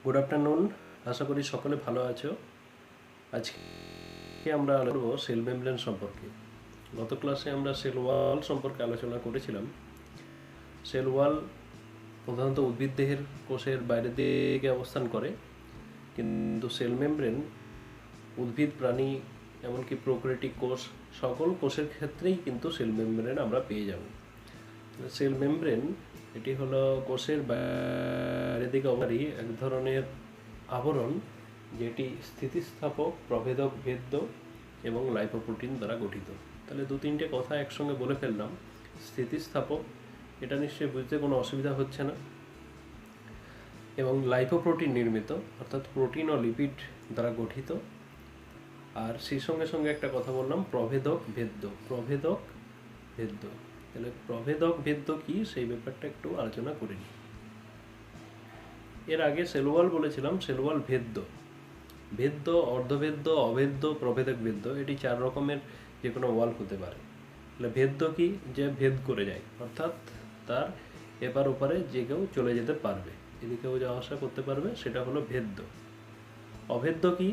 Good afternoon. আশা করি সকলে ভালো আছো। আজকে আমরা আলোচনা করব সেল মেমব্রেন সম্পর্কে। গত ক্লাসে আমরা সেল ওয়াল সম্পর্কে আলোচনা করেছিলাম। সেল ওয়াল প্রধানত উদ্ভিদ দেহের কোষের বাইরের দিকে অবস্থান করে, কিন্তু সেল মেমব্রেন উদ্ভিদ, প্রাণী, এমনকি প্রোক্যারিওটিক কোষ, সকল কোষের ক্ষেত্রেই কিন্তু সেল মেমব্রেন আমরা পেয়ে যাব। সেল মেমব্রেন এটি হলো কোষের বাইরের দিকে অবস্থিত এক ধরনের আবরণ, যেটি স্থিতিস্থাপক, প্রভেদক, ভেদ্য এবং লাইপোপ্রোটিন দ্বারা গঠিত। তাহলে দু তিনটে কথা একসঙ্গে বলে ফেললাম। স্থিতিস্থাপক, এটা নিশ্চয়ই বুঝতে কোনো অসুবিধা হচ্ছে না, এবং লাইপোপ্রোটিন নির্মিত, অর্থাৎ প্রোটিন ও লিপিড দ্বারা গঠিত। আর সেই সঙ্গে সঙ্গে একটা কথা বললাম, প্রভেদক, ভেদ্য। প্রভেদক, ভেদ্য। তাহলে প্রভেদক, ভেদ্য কি সেই ব্যাপারটা একটু আলোচনা করে নিই। এর আগে সেল ওয়াল বলেছিলাম, সেল ওয়াল ভেদ্য, ভেদ্য, অর্ধভেদ্য, অভেদ্য, প্রভেদক, ভেদ্য, এটি চার রকমের যে কোনো ওয়াল হতে পারে। তাহলে ভেদ্য কি? যে ভেদ করে যায়, অর্থাৎ তার এপার ওপারে যে কেউ চলে যেতে পারবে, এদিকেও যাওয়া আসা করতে পারবে, সেটা হলো ভেদ্য। অভেদ্য কি?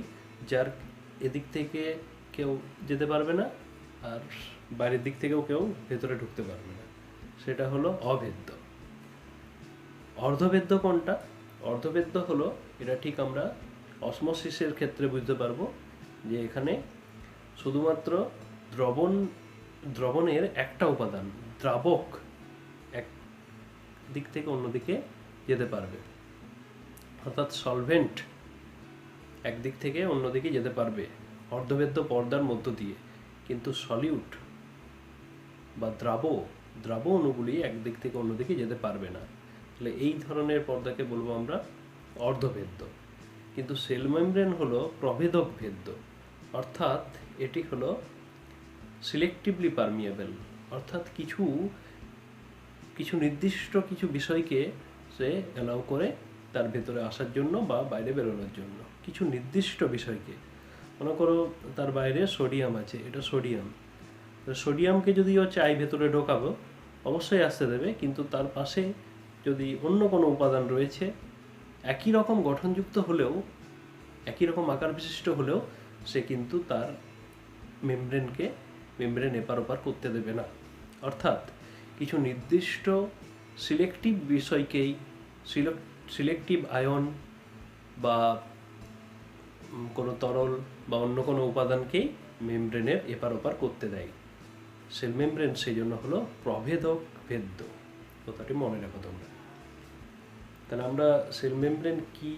যার এদিক থেকে কেউ যেতে পারবে না, আর বাইরের দিক থেকেও কেউ ভেতরে ঢুকতে পারবে না, সেটা হলো অভেদ্য। অর্ধভেদ্য কোনটা? অর্ধভেদ্য হলো, এটা ঠিক আমরা অসমোসিসের ক্ষেত্রে বুঝতে পারবো, যে এখানে শুধুমাত্র দ্রবণের একটা উপাদান, দ্রাবক, এক দিক থেকে অন্যদিকে যেতে পারবে, অর্থাৎ সলভেন্ট একদিক থেকে অন্যদিকে যেতে পারবে অর্ধভেদ্য পর্দার মধ্য দিয়ে, কিন্তু সলিউট বা দ্রাব অণুগুলি একদিক থেকে অন্যদিকে যেতে পারবে না। তাহলে এই ধরনের পর্দাকে বলবো আমরা অর্ধভেদ্য। কিন্তু সেল মেমব্রেন হলো প্রভেদক ভেদ্য, অর্থাৎ এটি হলো সিলেক্টিভলি পারমিয়েবল, অর্থাৎ কিছু নির্দিষ্ট কিছু বিষয়কে সে অ্যালাউ করে তার ভেতরে আসার জন্য বা বাইরে বেরোনোর জন্য। কিছু নির্দিষ্ট বিষয়কে, মনে করো তার বাইরে সোডিয়াম আছে, এটা সোডিয়াম, সোডিয়ামকে যদি ও চাই ভেতরে ঢোকাবো, অবশ্যই আসতে দেবে, কিন্তু তার পাশে যদি অন্য কোনো উপাদান রয়েছে, একই রকম গঠনযুক্ত হলেও, একই রকম আকার বিশিষ্ট হলেও, সে কিন্তু তার মেমব্রেন এপার ওপার করতে দেবে না। অর্থাৎ কিছু নির্দিষ্ট সিলেক্টিভ বিষয়কেই, সিলেক্টিভ আয়ন বা কোনো তরল বা অন্য কোনো উপাদানকেই মেমব্রেনের এপার ওপার করতে দেয়। সেল মেমব্রেন সেই জন্য হলো প্রভেদক ভেদ্য, কথাটি মনে রাখো তোমরা। তাহলে আমরা সেল মেমব্রেন কি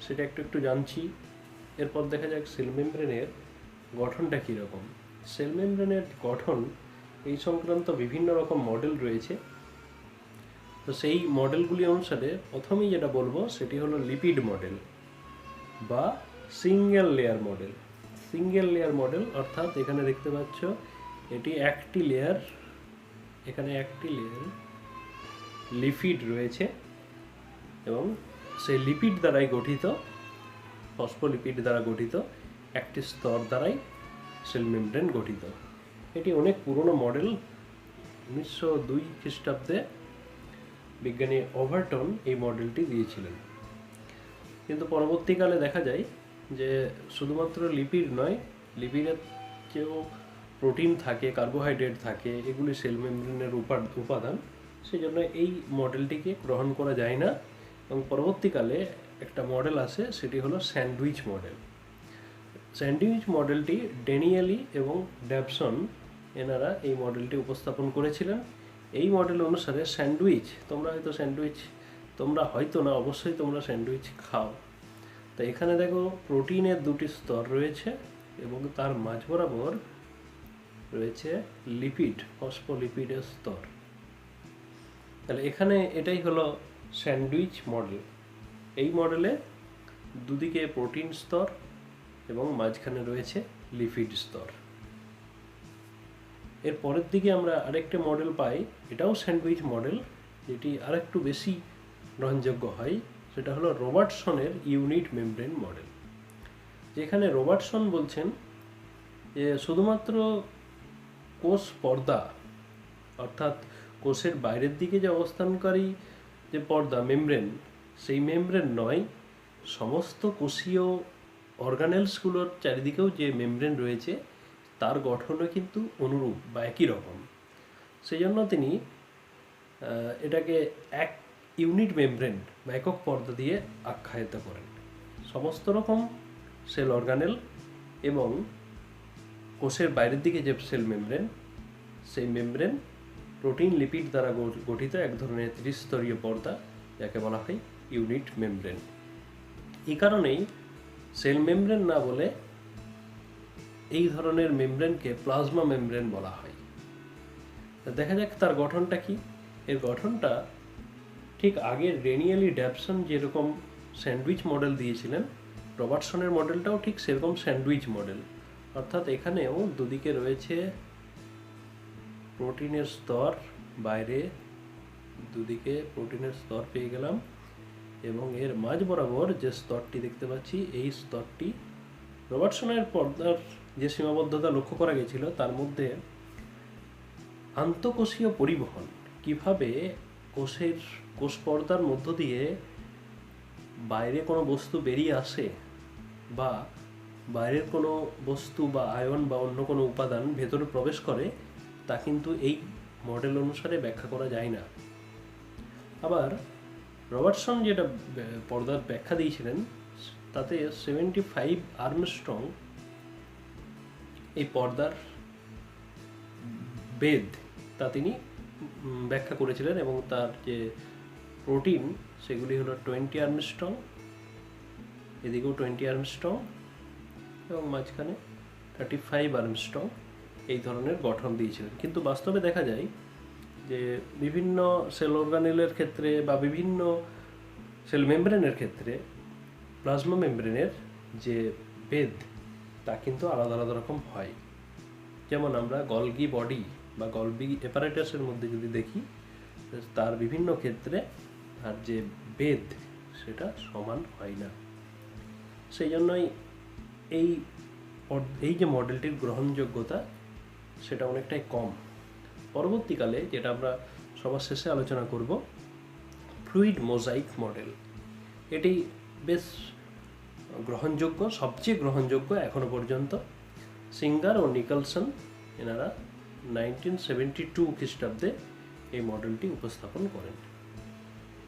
সেটা একটু জানছি। এরপর দেখা যাক সেল মেমব্রেনের গঠনটা কীরকম। সেল মেমব্রেনের গঠন এই সংক্রান্ত বিভিন্ন রকম মডেল রয়েছে। তো সেই মডেলগুলি অনুসারে প্রথমেই যেটা বলবো সেটি হলো লিপিড মডেল বা single layer model. Single layer model অর্থাৎ এখানে দেখতে পাচ্ছ এটি একটি লেয়ার, এখানে একটি লেয়ার লিপিড রয়েছে, এবং সেই লিপিড দ্বারাই গঠিত, ফসফোলিপিড দ্বারা গঠিত একটি স্তর দ্বারাই সেল মেমব্রেন গঠিত। এটি অনেক পুরনো মডেল। 1902 খ্রিস্টাব্দে বিজ্ঞানী ওভারটন এই মডেলটি দিয়েছিলেন। কিন্তু পরবর্তীকালে দেখা যায় যে শুধুমাত্র লিপিড নয়, লিপিডের চেয়েও প্রোটিন থাকে, কার্বোহাইড্রেট থাকে, এগুলি সেল মেমব্রেনের উপাদান। সেই জন্য এই মডেলটিকে গ্রহণ করা যায় না, এবং পরবর্তীকালে একটা মডেল আসে, সেটি হলো স্যান্ডউইচ মডেল। স্যান্ডউইচ মডেলটি ড্যানিয়েলি এবং ড্যাবসন এনারা এই মডেলটি উপস্থাপন করেছিলেন। এই মডেল অনুসারে স্যান্ডউইচ, তোমরা হয়তো না, অবশ্যই তোমরা স্যান্ডউইচ খাও। তো এখানে দেখো প্রোটিনের দুটি স্তর রয়েছে, এবং তার মাঝ বরাবর রয়েছে লিপিড, ফসফোলিপিডের স্তর। তাহলে এখানে এটাই হলো স্যান্ডউইচ মডেল। এই মডেলে দুদিকে প্রোটিন স্তর এবং মাঝখানে রয়েছে লিপিড স্তর। এর পরের দিকে আমরা আরেকটা মডেল পাই, এটাও স্যান্ডউইচ মডেল, যেটি আরেকটু বেশি গ্রহণযোগ্য হয়, সেটা হলো রবার্টসনের ইউনিট মেমব্রেন মডেল। যেখানে রবার্টসন বলছেন যে শুধুমাত্র কোষ পর্দা, অর্থাৎ কোষের বাইরের দিকে যে অবস্থানকারী যে পর্দা, মেমব্রেন, সেই মেমব্রেন নয়, সমস্ত কোষীয় অর্গানেলসগুলোর চারিদিকেও যে মেমব্রেন রয়েছে তার গঠনও কিন্তু অনুরূপ বা একই রকম। সেই জন্য তিনি এটাকে এক ইউনিট মেমব্রেন বা একক পর্দা দিয়ে আখ্যায়িত করেন। সমস্ত রকম সেল অর্গানেল এবং কোষের বাইরের দিকে যে সেল মেমব্রেন, সেই মেমব্রেন প্রোটিন লিপিড দ্বারা গঠিত এক ধরনের ত্রিস্তরীয় পর্দা, যাকে বলা হয় ইউনিট মেমব্রেন। এই কারণেই সেল মেমব্রেন না বলে এই ধরনের মেমব্রেনকে প্লাজমা মেমব্রেন বলা হয়। দেখা যাক তার গঠনটা কি। এর গঠনটা ঠিক আগে রেনিয়ালি ড্যাবসন যেরকম স্যান্ডউইচ মডেল দিয়েছিলেন, রবার্টসনের মডেলটাও ঠিক সেরকম স্যান্ডউইচ মডেল। অর্থাৎ এখানেও দুদিকে রয়েছে প্রোটিনের স্তর, বাইরে দুদিকে প্রোটিনের স্তর পেয়ে গেলাম, এবং এর মাঝ বরাবর যে স্তরটি দেখতে পাচ্ছি, এই স্তরটি রবার্টসনের পর্দার যে সীমাবদ্ধতা লক্ষ্য করা গেছিল তার মধ্যে আন্তঃকোষীয় পরিবহন, কিভাবে কোষ পর্দার মধ্য দিয়ে বাইরে কোনো বস্তু বেরিয়ে আসে বা বাইরের কোনো বস্তু বা আয়ন বা অন্য কোনো উপাদান ভেতরে প্রবেশ করে, তা কিন্তু এই মডেল অনুসারে ব্যাখ্যা করা যায় না। আবার রবার্টসন যেটা পর্দার ব্যাখ্যা দিয়েছিলেন তাতে 75 আর্মস্ট্রং এই পর্দার বেদ তা তিনি ব্যাখ্যা করেছিলেন, এবং তার যে প্রোটিন সেগুলি হলো 20 আর্মস্ট্রং, এদিকেও 20 আর্মস্ট্রং এবং মাঝখানে 35 আর্মস্ট্রং, এই ধরনের গঠন দিয়েছিলেন। কিন্তু বাস্তবে দেখা যায় যে বিভিন্ন সেল অর্গানেলের ক্ষেত্রে বা বিভিন্ন সেল মেমব্রেনের ক্ষেত্রে প্লাজমা মেমব্রেনের যে বেদ তা কিন্তু আলাদা আলাদা রকম হয়। যেমন আমরা গলগি বডি বা গলগি অ্যাপারেটাসের মধ্যে যদি দেখি, তার বিভিন্ন ক্ষেত্রে তার যে বেদ সেটা সমান হয় না। সেই জন্যই এই যে মডেলটির গ্রহণযোগ্যতা সেটা অনেকটাই কম। পরবর্তীকালে যেটা আমরা সবার শেষে আলোচনা করব, ফ্লুইড মোজাইক মডেল। এটি বেশ গ্রহণযোগ্য, সবচেয়ে গ্রহণযোগ্য এখনো পর্যন্ত। সিঙ্গার ও নিকলসন এনারা 1972 খ্রিস্টাব্দে এই মডেলটি উপস্থাপন করেন।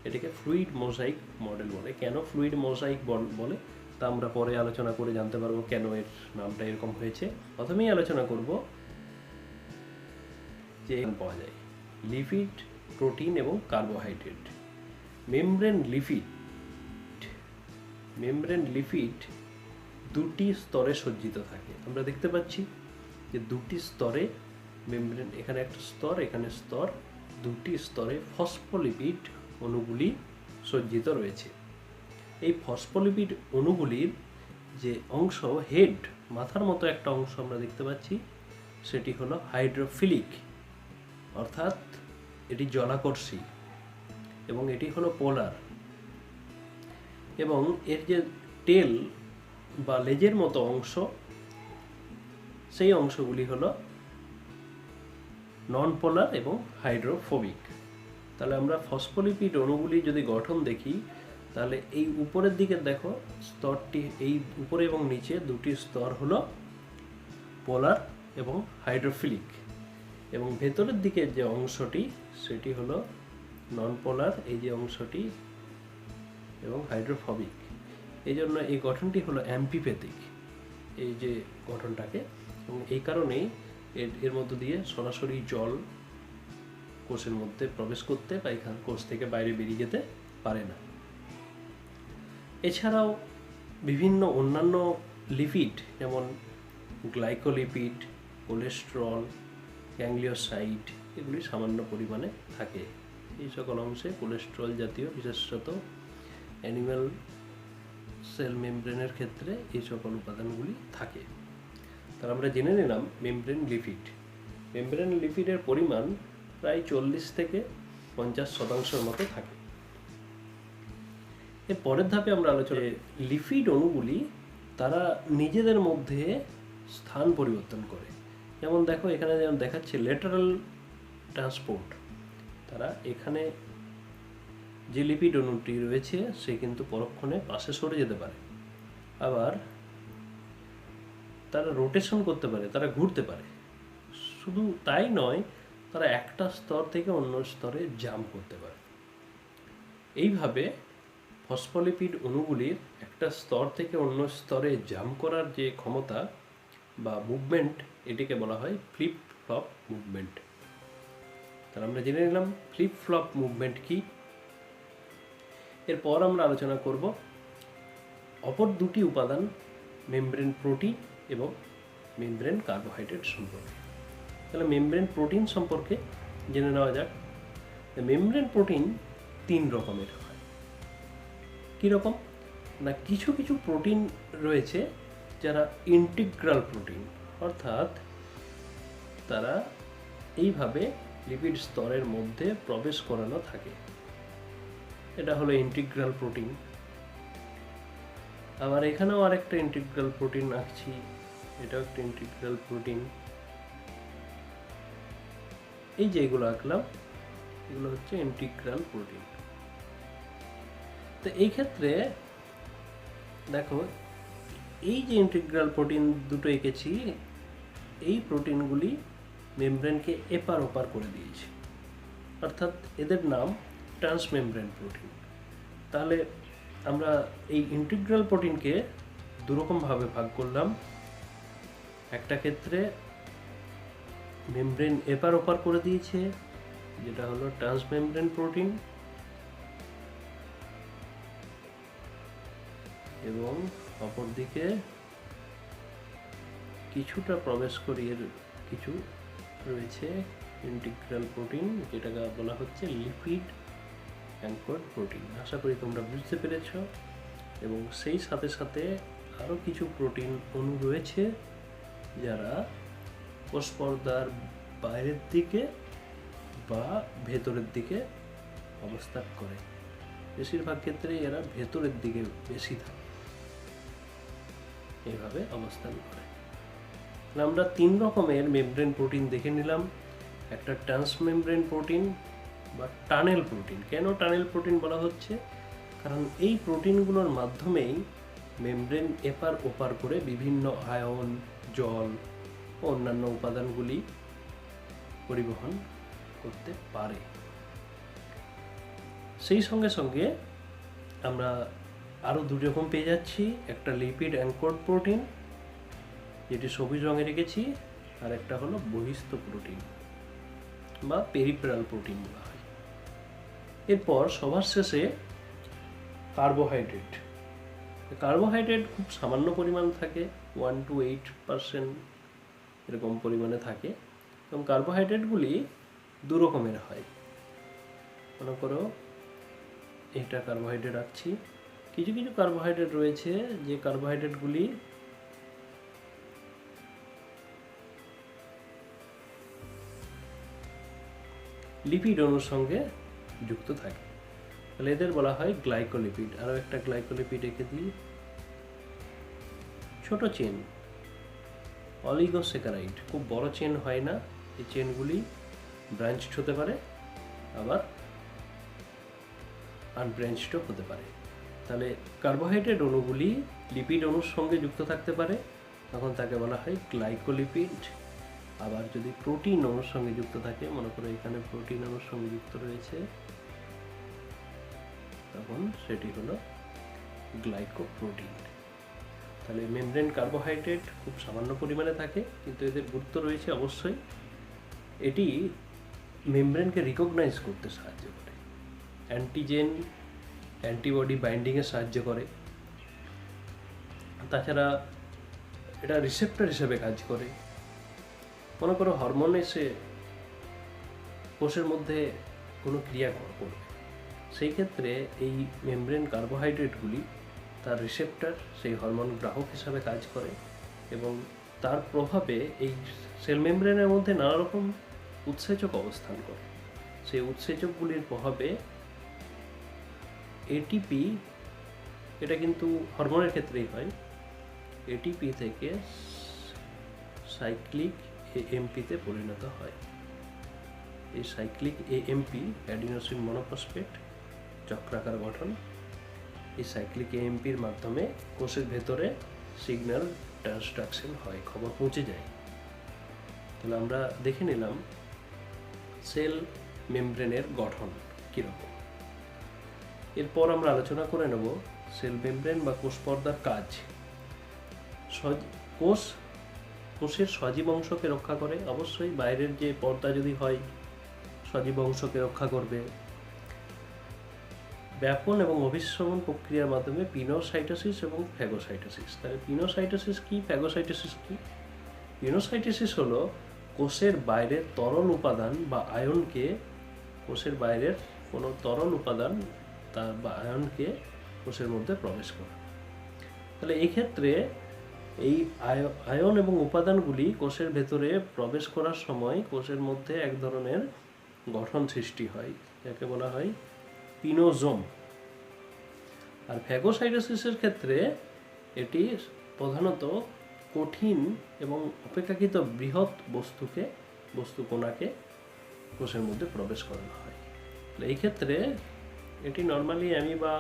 এটাকে ফ্লুইড মোজাইক মডেল বলে। কেন ফ্লুইড মোজাইক বলে তা আমরা পরে আলোচনা করে জানতে পারবো কেন এর নামটা এরকম হয়েছে। প্রথমেই আলোচনা করব যে পাওয়া যায় লিপিড, প্রোটিন এবং কার্বোহাইড্রেট। মেমব্রেন লিপিড দুটি স্তরে সজ্জিত থাকে। আমরা দেখতে পাচ্ছি যে দুটি স্তরে মেমব্রেন, এখানে একটা স্তর, এখানে স্তর, দুটি স্তরে ফসফোলিপিড অণুগুলি সজ্জিত রয়েছে। এই ফসফোলিপিড অণুগুলির যে অংশ, হেড, মাথার মতো একটা অংশ আমরা দেখতে পাচ্ছি, সেটি হলো হাইড্রোফিলিক, অর্থাৎ এটি জলাকর্ষী, এবং এটি হলো পোলার। এবং এর যে টেল বা লেজের মতো অংশ, সেই অংশগুলি হলো নন পোলার এবং হাইড্রোফোবিক। তাহলে আমরা ফসফোলিপিড অণুগুলি যদি গঠন দেখি, তাহলে এই উপরের দিকে দেখো স্তরটি, এই উপরে এবং নিচে দুটি স্তর হলো পোলার এবং হাইড্রোফিলিক, এবং ভেতরের দিকে যে অংশটি সেটি হলো নন পোলার, এই যে অংশটি, এবং হাইড্রোফোবিক। এই জন্য এই গঠনটি হলো অ্যাম্পিপ্যাথিক, এই যে গঠনটাকে, এবং এই কারণেই এর মধ্য দিয়ে সরাসরি জল কোষের মধ্যে প্রবেশ করতে বা এখান কোষ থেকে বাইরে বেরিয়ে যেতে পারে না। এছাড়াও বিভিন্ন অন্যান্য লিপিড, যেমন গ্লাইকোলিপিড, কোলেস্টেরল, গ্যাংলিওসাইড, এগুলি সামান্য পরিমাণে থাকে। এই সকল অংশে কোলেস্টেরল জাতীয়, বিশেষত অ্যানিম্যাল সেল মেমব্রেনের ক্ষেত্রে এই সকল উপাদানগুলি থাকে। তার আমরা জেনে নিলাম মেমব্রেন লিপিডের পরিমাণ প্রায় 40 থেকে 50% মতো থাকে। এর পরের ধাপে আমরা আলোচনা, লিপিড অণুগুলি তারা নিজেদের মধ্যে স্থান পরিবর্তন করে। যেমন দেখো এখানে যেমন দেখাচ্ছে ল্যাটারাল ট্রান্সপোর্ট, তারা এখানে যে লিপিড অণুটি রয়েছে সে কিন্তু পরক্ষণে পাশে সরে যেতে পারে, আবার তারা রোটেশন করতে পারে, তারা ঘুরতে পারে। শুধু তাই নয়, তারা একটা স্তর থেকে অন্য স্তরে জাম্প করতে পারে। এইভাবে ফসফোলিপিড অণুগুলির একটা স্তর থেকে অন্য স্তরে জাম্প করার যে ক্ষমতা বা মুভমেন্ট, এটিকে বলা হয় ফ্লিপ ফ্লপ মুভমেন্ট। তাহলে আমরা জেনে নিলাম ফ্লিপ ফ্লপ মুভমেন্ট কি। এরপর আমরা আলোচনা করব অপর দুটি উপাদান, মেমব্রেন প্রোটিন এবং মেমব্রেন কার্বোহাইড্রেট সম্পর্কে। তাহলে মেমব্রেন প্রোটিন সম্পর্কে জেনে নেওয়া যাক। মেমব্রেন প্রোটিন 3 রকমের হয়। কীরকম না, কিছু কিছু প্রোটিন রয়েছে যারা ইন্টিগ্রাল প্রোটিন, অর্থাৎ তারা এইভাবে লিপিড স্তরের মধ্যে প্রবেশ করানো থাকে, এটা হলো ইন্টিগ্রাল প্রোটিন। আবার এখানেও আরেকটা ইন্টিগ্রাল প্রোটিন আঁকছি, এটাও একটা ইন্টিগ্রাল প্রোটিন। এই যে এগুলো আঁকলাম এগুলো হচ্ছে ইন্টিগ্রাল প্রোটিন। তো এই ক্ষেত্রে দেখো, এই যে ইন্টিগ্রাল প্রোটিন দুটো এঁকেছি, এই প্রোটিনগুলি মেমব্রেনকে এপার ওপার করে দিয়েছে, অর্থাৎ এদের নাম ট্রান্সমেমব্রেন প্রোটিন। তাহলে আমরা এই ইন্টিগ্রাল প্রোটিনকে দুরকমভাবে ভাগ করলাম। একটা ক্ষেত্রে মেমব্রেন এপার ওপার করে দিয়েছে, যেটা হলো ট্রান্সমেমব্রেন প্রোটিন, এবং অপরদিকে কিছুটা প্রবেশ করিয়ে কিছু রয়েছে ইন্টিগ্রাল প্রোটিন, যেটাকে বলা হচ্ছে লিপিড অ্যাঙ্কর্ড প্রোটিন। আশা করি তোমরা বুঝতে পেরেছ। এবং সেই সাথে সাথে আরও কিছু প্রোটিন অণু রয়েছে যারা কোষপর্দার বাইরের দিকে বা ভেতরের দিকে অবস্থান করে। বেশিরভাগ ক্ষেত্রে এরা ভেতরের দিকে বেশি থাকে, এইভাবে অবস্থান করে। আমরা 3 রকমের মেমব্রেন প্রোটিন দেখে নিলাম। একটা ট্রান্সমেমব্রেন প্রোটিন বা টানেল প্রোটিন। কেন টানেল প্রোটিন বলা হচ্ছে? কারণ এই প্রোটিনগুলোর মাধ্যমেই মেমব্রেন এপার ওপার করে বিভিন্ন আয়ন, জল ও অন্যান্য উপাদানগুলি পরিবহন করতে পারে। সেই সঙ্গে সঙ্গে আমরা আরও 2 রকম পেয়ে যাচ্ছি। একটা লিপিড অ্যাঙ্কর্ড প্রোটিন, যেটি সবুজ রঙে রেখেছি, আর একটা হলো বহিস্থ প্রোটিন বা পেরিফেরাল প্রোটিন বলা হয়। এরপর সবার শেষে কার্বোহাইড্রেট। কার্বোহাইড্রেট খুব সামান্য পরিমাণ থাকে, 1 to 8% এরকম পরিমাণে থাকে। এবং কার্বোহাইড্রেটগুলি 2 রকমের হয়। মনে করো এটা কার্বোহাইড্রেট আঁকছি। কিছু কিছু কার্বোহাইড্রেট রয়েছে যে কার্বোহাইড্রেটগুলি লিপিড অণুর সঙ্গে যুক্ত থাকে, তাহলে এদের বলা হয় গ্লাইকোলিপিড। আরও একটা গ্লাইকোলিপিড এঁকে দিই, ছোট চেন, অলিগোস্যাকারাইড। খুব বড় চেন হয় না, এই চেনগুলি ব্রাঞ্চড হতে পারে, আবার আনব্রাঞ্চডও হতে পারে। তাহলে কার্বোহাইড্রেট অণুগুলি লিপিড অণুর সঙ্গে যুক্ত থাকতে পারে, তখন তাকে বলা হয় গ্লাইকোলিপিড। আবার যদি প্রোটিন অণুর সঙ্গে যুক্ত থাকে, মনে করো এখানে প্রোটিন অণুর সঙ্গে যুক্ত রয়েছে, তখন সেটি হলো গ্লাইকোপ্রোটিন। তাহলে মেমব্রেন কার্বোহাইড্রেট খুব সামান্য পরিমাণে থাকে, কিন্তু এদের গুরুত্ব রয়েছে অবশ্যই। এটি মেমব্রেনকে রিকগনাইজ করতে সাহায্য করে, অ্যান্টিজেন অ্যান্টিবডি বাইন্ডিংয়ে সাহায্য করে। তাছাড়া এটা রিসেপ্টর হিসেবে কাজ করে। মনে করো হরমোন এসে কোষের মধ্যে কোনো ক্রিয়া করবে, সেই ক্ষেত্রে এই মেমব্রেন কার্বোহাইড্রেটগুলি তার রিসেপ্টর, সেই হরমোন গ্রাহক হিসাবে কাজ করে, এবং তার প্রভাবে এই সেল মেমব্রেনের মধ্যে নানা রকম উৎসেচক অবস্থান করে। সেই উৎসেচকগুলির প্রভাবে এটিপি, এটা কিন্তু হরমোনের ক্ষেত্রেই হয়, এটিপি থেকে সাইক্লিক এএমপিতে পরিণত হয়। এই সাইক্লিক এএমপি, অ্যাডিনোসিন মনোফসফেট, চক্রাকার গঠন। এই সাইক্লিক এএমপির মাধ্যমে কোষের ভেতরে সিগন্যাল ট্রান্সডাকশন হয়, খবর পৌঁছে যায়। তাহলে আমরা দেখে নিলাম সেল মেমব্রেনের গঠন কীরকম। এরপর আমরা আলোচনা করে নেব সেল মেমব্রেন বা কোষ পর্দার কাজ। কোষের সজীব অংশকে রক্ষা করে, অবশ্যই বাইরের যে পর্দা যদি হয় সজীব অংশকে রক্ষা করবে। ব্যাপন এবং অভিস্রবণ প্রক্রিয়ার মাধ্যমে পিনোসাইটোসিস এবং ফ্যাগোসাইটোসিস। তাহলে পিনোসাইটোসিস কি, ফ্যাগোসাইটোসিস কি? পিনোসাইটোসিস হলো কোষের বাইরের তরল উপাদান বা আয়নকে, কোষের বাইরের কোনো তরল উপাদান বা আয়নকে কোষের মধ্যে প্রবেশ করা। তাহলে এই ক্ষেত্রে এই আয়ন এবং উপাদানগুলি কোষের ভেতরে প্রবেশ করার সময় কোষের মধ্যে এক ধরনের গঠন সৃষ্টি হয়, যাকে বলা হয় পিনোজোম। আর ফ্যাগোসাইটোসিসের ক্ষেত্রে এটি প্রধানত কঠিন এবং অপেক্ষাকৃত বৃহৎ বস্তু কণাকে কোষের মধ্যে প্রবেশ করানো হয়। এই ক্ষেত্রে এটি নর্মালি অ্যামিবা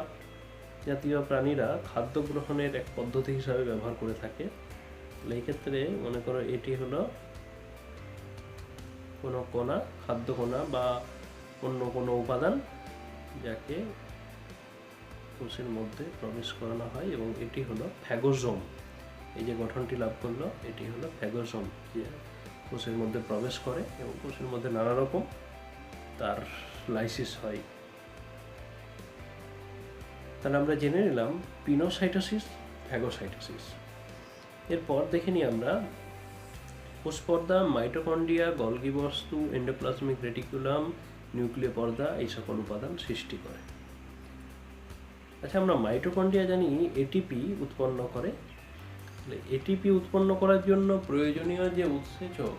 জাতীয় প্রাণীরা খাদ্য গ্রহণের এক পদ্ধতি হিসাবে ব্যবহার করে থাকে। এই ক্ষেত্রে মনে করো এটি হলো কোনো কণা, খাদ্য কণা বা অন্য কোনো উপাদান যাকে কোষের মধ্যে প্রবেশ করানো হয়, এবং এটি হলো ফ্যাগোজোম। এই যে গঠনটি লাভ করলো এটি হলো ফ্যাগোজোম, যে কোষের মধ্যে প্রবেশ করে এবং কোষের মধ্যে নানা রকম তার লাইসিস হয়। তাহলে আমরা জেনে নিলাম পিনোসাইটোসিস, ফ্যাগোসাইটোসিস। এরপর দেখে নিই আমরা কোষ পর্দা, মাইটোকন্ড্রিয়া, গলগি বস্তু, এন্ডোপ্লাজমিক রেটিকুলাম, নিউক্লিয় পর্দা এই সকল উপাদান সৃষ্টি করে। আচ্ছা, আমরা মাইটোকন্ড্রিয়া জানি এটিপি উৎপন্ন করে। এটিপি উৎপন্ন করার জন্য প্রয়োজনীয় যে উৎসেচক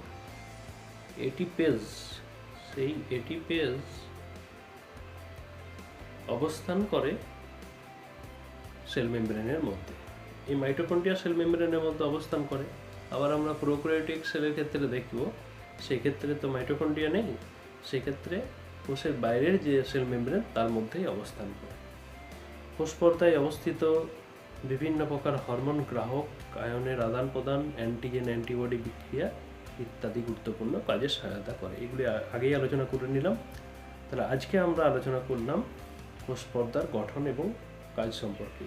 এটিপেজ, সেই এটিপেজ অবস্থান করে সেল মেমব্রেনের মধ্যে। এই মাইটোকন্ড্রিয়া সেল মেমব্রেনের মধ্যে অবস্থান করে। আবার আমরা প্রোক্যারিওটিক সেলের ক্ষেত্রে দেখব, সেক্ষেত্রে তো মাইটোকন্ড্রিয়া নেই, সেক্ষেত্রে কোষের বাইরের যে সেল মেমব্রেন তার মধ্যেই অবস্থান করে। কোষ পর্দায় অবস্থিত বিভিন্ন প্রকার হরমোন গ্রাহক, আয়নের আদান প্রদান, অ্যান্টিজেন অ্যান্টিবডি বিক্রিয়া ইত্যাদি গুরুত্বপূর্ণ কাজে সহায়তা করে। এগুলি আগেই আলোচনা করে নিলাম। তাহলে আজকে আমরা আলোচনা করলাম কোষ পর্দার গঠন এবং কাজ সম্পর্কে।